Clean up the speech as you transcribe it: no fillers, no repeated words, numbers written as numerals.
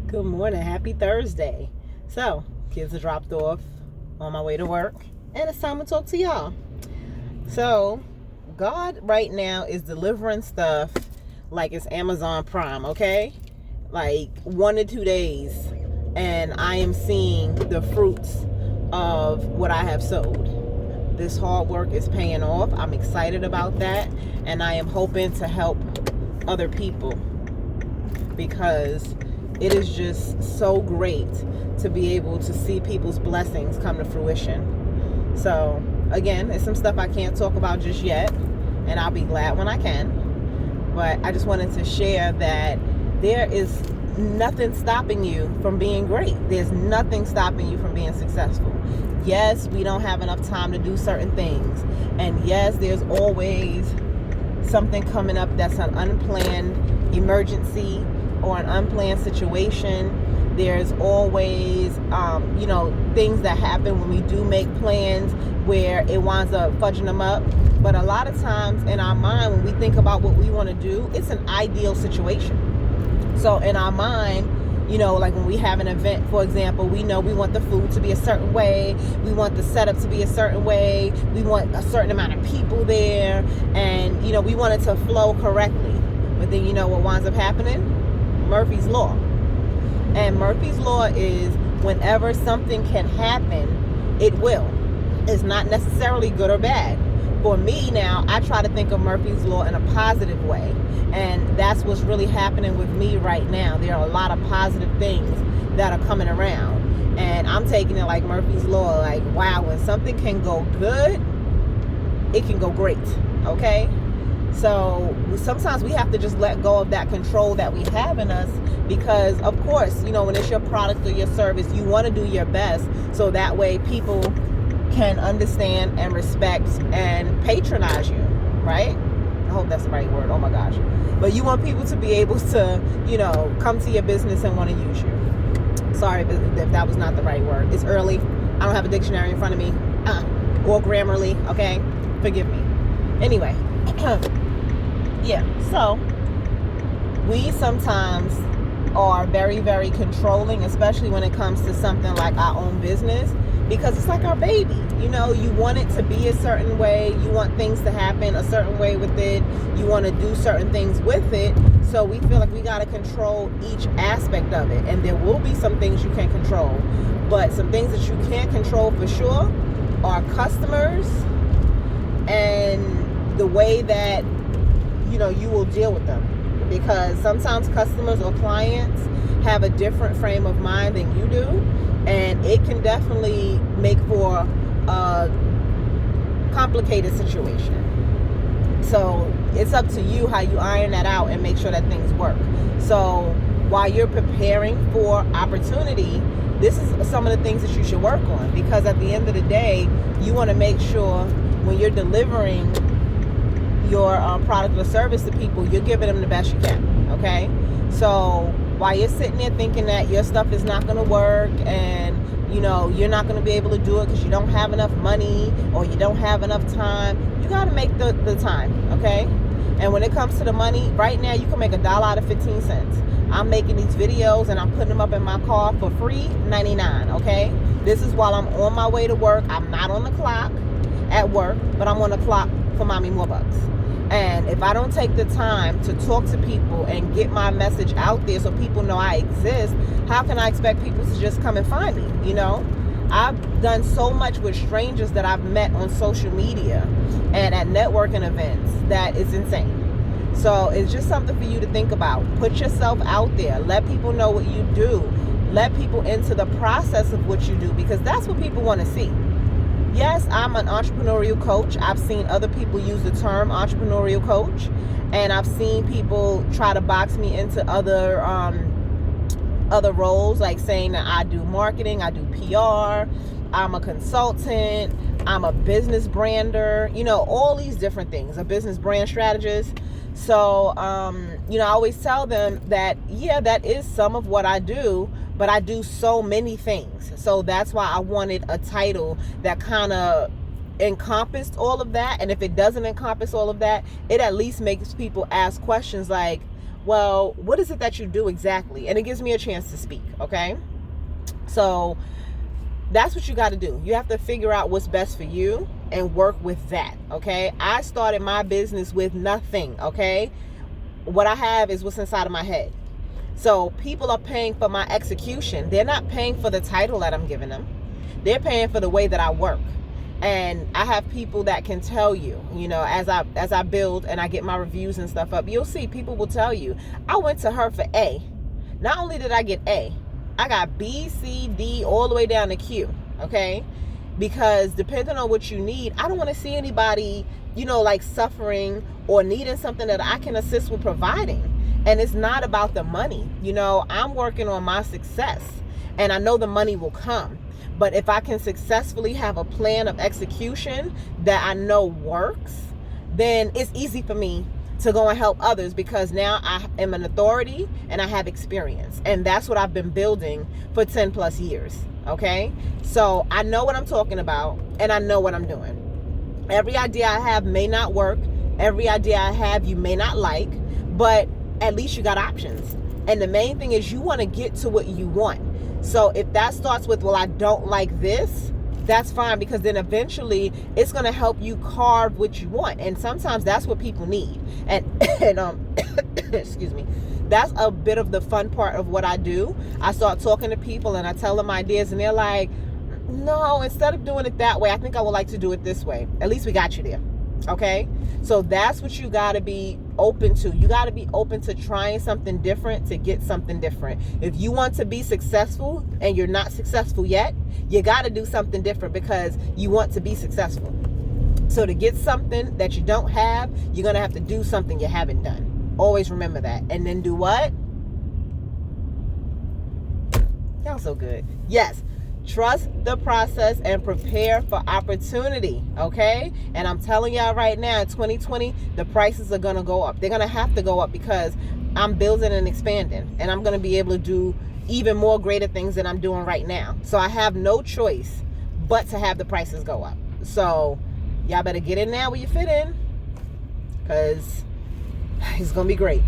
Good morning. Happy Thursday. So, kids are dropped off on my way to work, and it's time to talk to y'all. So, God right now is delivering stuff like it's Amazon Prime, okay? Like 1 to 2 days, and I am seeing the fruits of what I have sowed. This hard work is paying off. I'm excited about that, and I am hoping to help other people because it is just so great to be able to see people's blessings come to fruition. So again, it's some stuff I can't talk about just yet, and I'll be glad when I can. But I just wanted to share that there is nothing stopping you from being great. There's nothing stopping you from being successful. Yes, we don't have enough time to do certain things. And yes, there's always something coming up that's an unplanned emergency or an unplanned situation. There's always things that happen when we do make plans where it winds up fudging them up. But a lot of times in our mind, when we think about what we want to do, it's an ideal situation. So in our mind, like when we have an event, for example, we know we want the food to be a certain way, we want the setup to be a certain way, we want a certain amount of people there, and we want it to flow correctly. But then what winds up happening? Murphy's Law. And Murphy's Law is whenever something can happen, it will. It's not necessarily good or bad. For me now, I try to think of Murphy's Law in a positive way. And that's what's really happening with me right now. There are a lot of positive things that are coming around. And I'm taking it like Murphy's Law. Like, wow, when something can go good, it can go great. Okay? So sometimes we have to just let go of that control that we have in us because, of course, when it's your product or your service, you want to do your best so that way people can understand and respect and patronize you, right? I hope that's the right word. Oh my gosh. But you want people to be able to, come to your business and want to use you. Sorry if that was not the right word. It's early. I don't have a dictionary in front of me. Or Grammarly, okay? Forgive me. Anyway. Yeah, so we sometimes are very, very controlling, especially when it comes to something like our own business, because it's like our baby. You want it to be a certain way. You want things to happen a certain way with it. You want to do certain things with it. So we feel like we got to control each aspect of it. And there will be some things you can control. But some things that you can't control for sure are customers and the way that you will deal with them, because sometimes customers or clients have a different frame of mind than you do, and it can definitely make for a complicated situation. So it's up to you how you iron that out and make sure that things work. So while you're preparing for opportunity, this is some of the things that you should work on, because at the end of the day, you want to make sure when you're delivering your product or service to people, you're giving them the best you can, okay? So while you're sitting there thinking that your stuff is not going to work and you're not going to be able to do it because you don't have enough money or you don't have enough time, you got to make the time, okay? And when it comes to the money, right now you can make $1 out of 15 cents. I'm making these videos and I'm putting them up in my car for free, 99, okay? This is while I'm on my way to work. I'm not on the clock at work, but I'm on the clock for Mommy More Bucks. And if I don't take the time to talk to people and get my message out there so people know I exist, how can I expect people to just come and find me? I've done so much with strangers that I've met on social media and at networking events that is insane. So it's just something for you to think about. Put yourself out there. Let people know what you do. Let people into the process of what you do, because that's what people want to see. Yes, I'm an entrepreneurial coach. I've seen other people use the term entrepreneurial coach, and I've seen people try to box me into other roles, like saying that I do marketing, I do PR, I'm a consultant, I'm a business brander, all these different things, a business brand strategist. So, I always tell them that, yeah, that is some of what I do, but I do so many things. So that's why I wanted a title that kind of encompassed all of that. And if it doesn't encompass all of that, it at least makes people ask questions like, well, what is it that you do exactly? And it gives me a chance to speak, okay? So that's what you got to do. You have to figure out what's best for you and work with that, okay? I started my business with nothing, okay? What I have is what's inside of my head. So people are paying for my execution. They're not paying for the title that I'm giving them. They're paying for the way that I work. And I have people that can tell you, you know, as I build and I get my reviews and stuff up, you'll see people will tell you, I went to her for A. Not only did I get A, I got B, C, D, all the way down to Q, okay? Because depending on what you need, I don't want to see anybody, you know, like suffering or needing something that I can assist with providing. And it's not about the money. You know, I'm working on my success and I know the money will come. But if I can successfully have a plan of execution that I know works, then it's easy for me to go and help others because now I am an authority and I have experience. And that's what I've been building for 10 plus years. Okay. So I know what I'm talking about and I know what I'm doing. Every idea I have may not work. Every idea I have you may not like, but at least you got options. And the main thing is you want to get to what you want. So if that starts with, well, I don't like this, that's fine, because then eventually it's going to help you carve what you want. And sometimes that's what people need. And excuse me, that's a bit of the fun part of what I do. I start talking to people and I tell them ideas and they're like, no, instead of doing it that way, I think I would like to do it this way. At least we got you there. Okay. So that's what you got to be open to. You got to be open to trying something different to get something different. If you want to be successful and you're not successful yet, you got to do something different because you want to be successful. So to get something that you don't have, you're going to have to do something you haven't done. Always remember that. And then do what? Y'all so good. Yes. Trust the process and prepare for opportunity, okay? And I'm telling y'all right now, in 2020, the prices are going to go up. They're going to have to go up because I'm building and expanding. And I'm going to be able to do even more greater things than I'm doing right now. So I have no choice but to have the prices go up. So y'all better get in now where you fit in because it's going to be great.